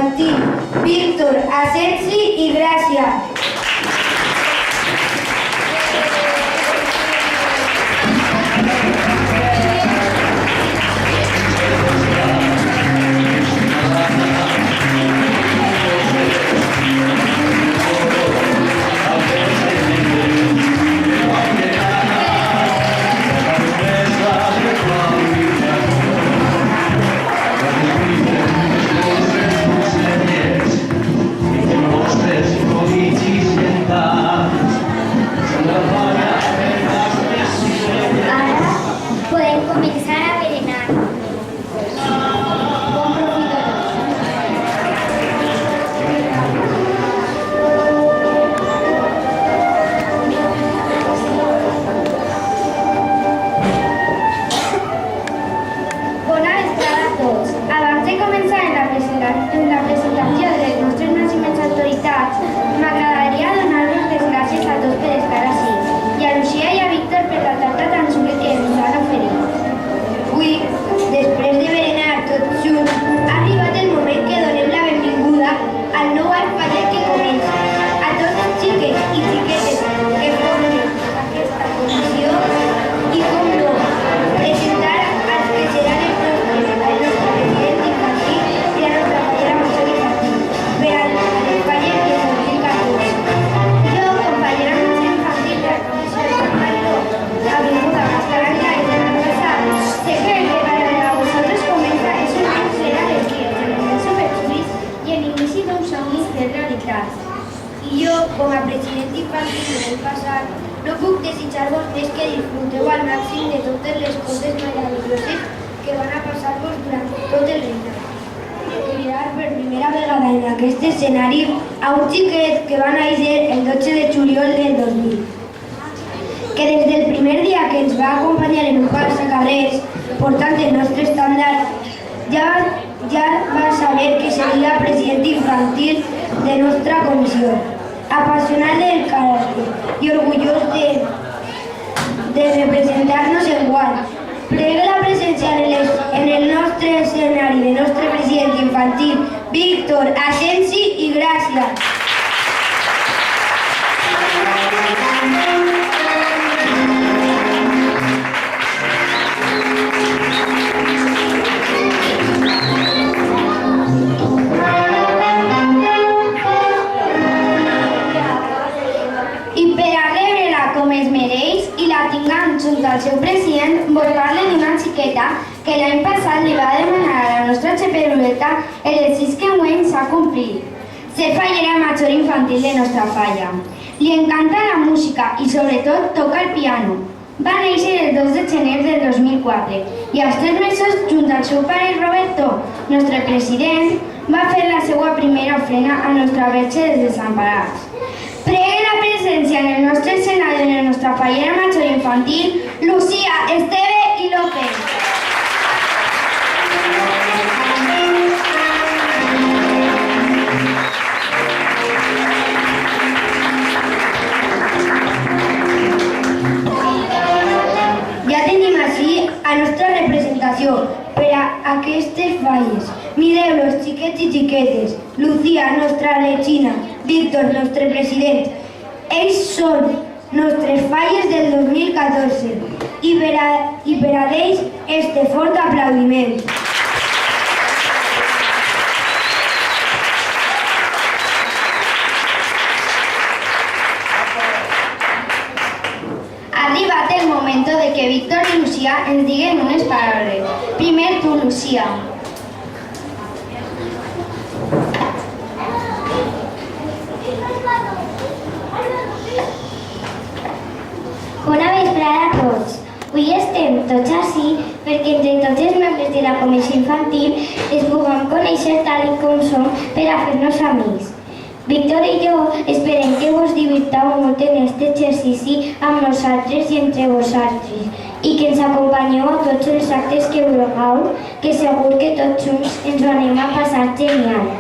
infantil Víctor, Asensi i Gràcia. I jo, com a president infantil del passat, no puc desitjar-vos més que disfruteu al màxim de totes les coses meravelloses que van a passar-vos durant tot el regnat. Mirar per primera vegada en aquest escenari a un xiquet que va néixer el 12 de juliol del 2000, que des del primer dia que ens va acompanyar en un passacarrers portant el nostre estàndard ja va saber que seria president infantil de nostra comissió, apassionat del caràcter i orgullós de representar-nos en guany. Plegue la presència en el nostre escenari de nostre president infantil, Víctor, Asensi i Gràcia. Junt al seu president, vol parlar d'una xiqueta que l'any passat li va demanar a la nostra xeperuleta el desig que enguany s'ha complit: ser fallera major infantil de nostra falla. Li encanta la música i sobretot toca el piano. Va néixer el 2 de gener del 2004 i als 3 mesos, junt al seu pare Roberto, nostre president, va fer la seva primera ofrena a nostra Verge dels Desemparats. Pregue la presència en el nostre escenari de la nostra fallera major infantil, Lucía, Esteve i López. Ja tenim així a nostra representació per a aquestes falles. Mireu-los, xiquets i xiquetes. Lucía, nostra regina. Víctor, nostre president. Ells són nostres falles del 2014 i per a ells este fort aplaudiment. Ha arribat el moment de que Víctor i Lucía ens diguen unes paraules. Primer tu, Lucía. Bona vesprada a tots. Avui estem tots així perquè entre tots els membres de la comissió infantil es puguem conèixer tal com som per a fer-nos amics. Víctor i jo esperem que vos divirtau molt en aquest exercici amb nosaltres i entre vosaltres i que ens acompanyeu a tots els actes que vulgueu, que segur que tots junts ens ho anem a passar genial.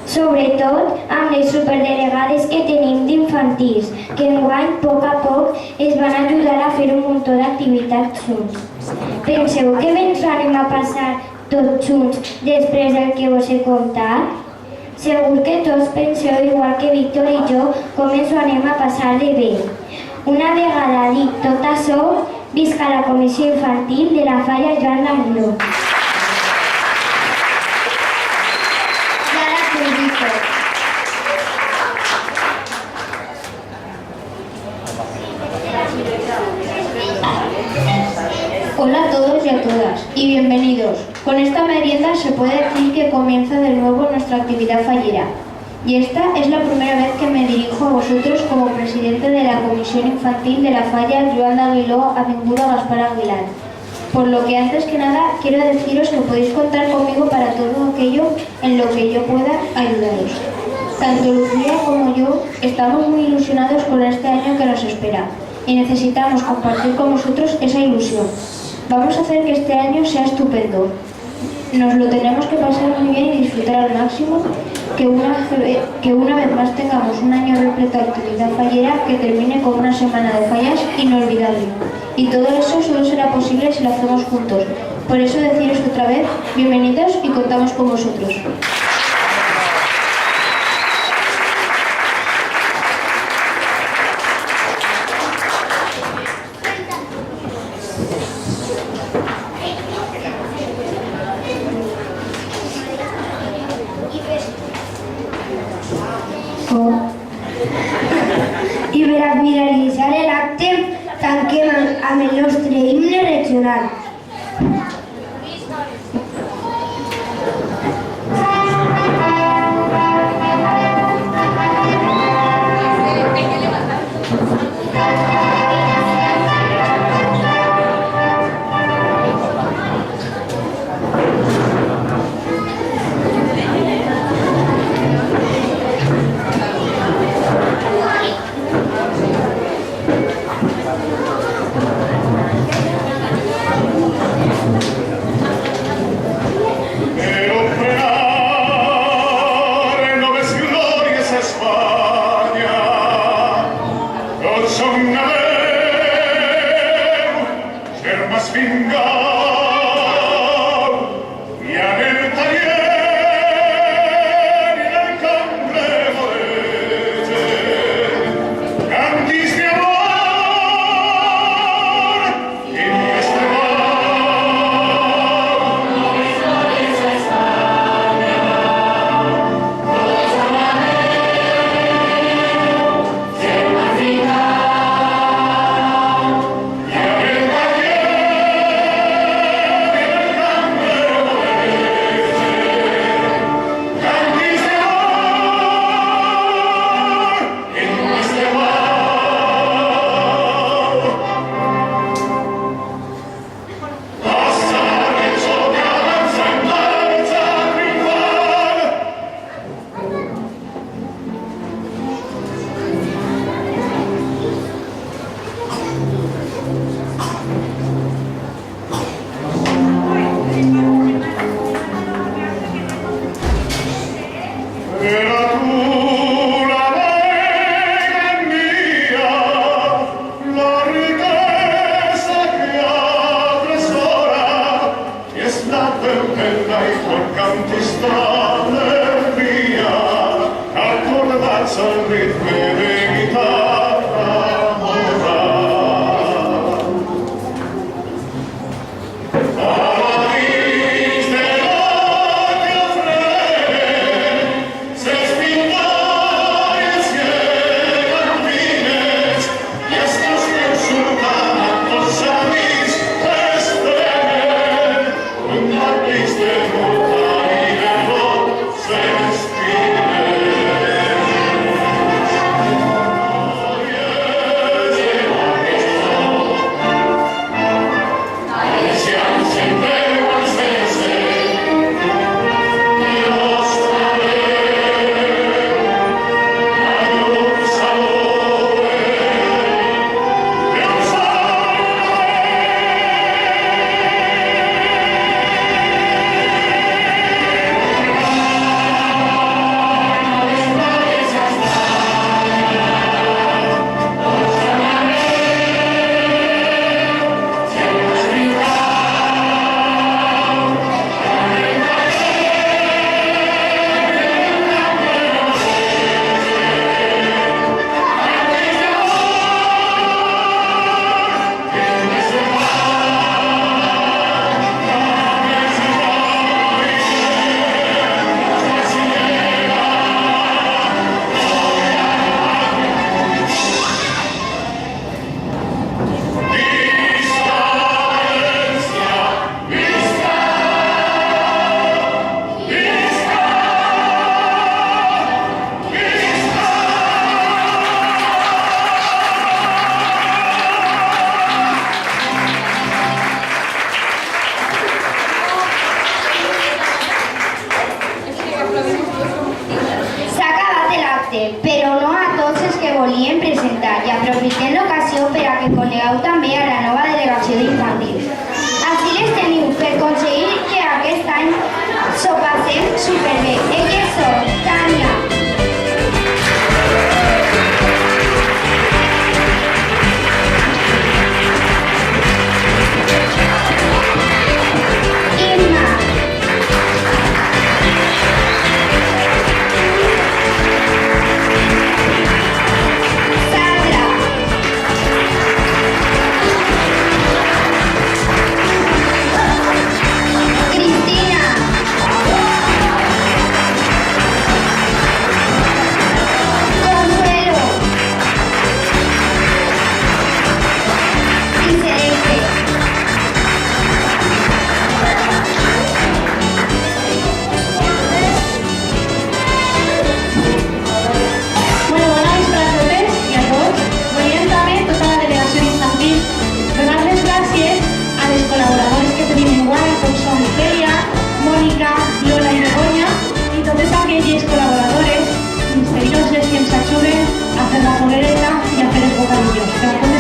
Sobretot amb les superdelegades que tenim d'infantils, que enguany, a poc, es van ajudar a fer un munt d'activitats junts. Penseu que bé ens ho anem a passar tots junts després del que us he contat? Segur que tots penseu igual que Víctor i jo com ens ho anem a passar de bé. Una vegada dit tot això, visca la Comissió Infantil de la Falla Joan d'Aguiló. I ara tu, Víctor. Hola a todos y a todas y bienvenidos. Con esta merienda se puede decir que comienza de nuevo nuestra actividad fallera. Y esta es la primera vez que me dirijo a vosotros como presidente de la Comisión Infantil de la Falla Joan d'Aguiló, Avinguda Gaspar Aguilar. Por lo que antes que nada quiero deciros que podéis contar conmigo para todo aquello en lo que yo pueda ayudaros. Tanto Lucía como yo estamos muy ilusionados con este año que nos espera y necesitamos compartir con vosotros esa ilusión. Vamos a hacer que este año sea estupendo. Nos lo tenemos que pasar muy bien y disfrutar al máximo, que una vez más tengamos un año repleto de actividad fallera que termine con una semana de fallas inolvidable. Y todo eso solo será posible si lo hacemos juntos. Por eso deciros otra vez, bienvenidos y contamos con vosotros. I per a finalitzar l'acte tanquem amb el nostre himne regional. mis colaboradores, inseriros les que ens ajuden a fer la foguereta i a fer els bocadillos.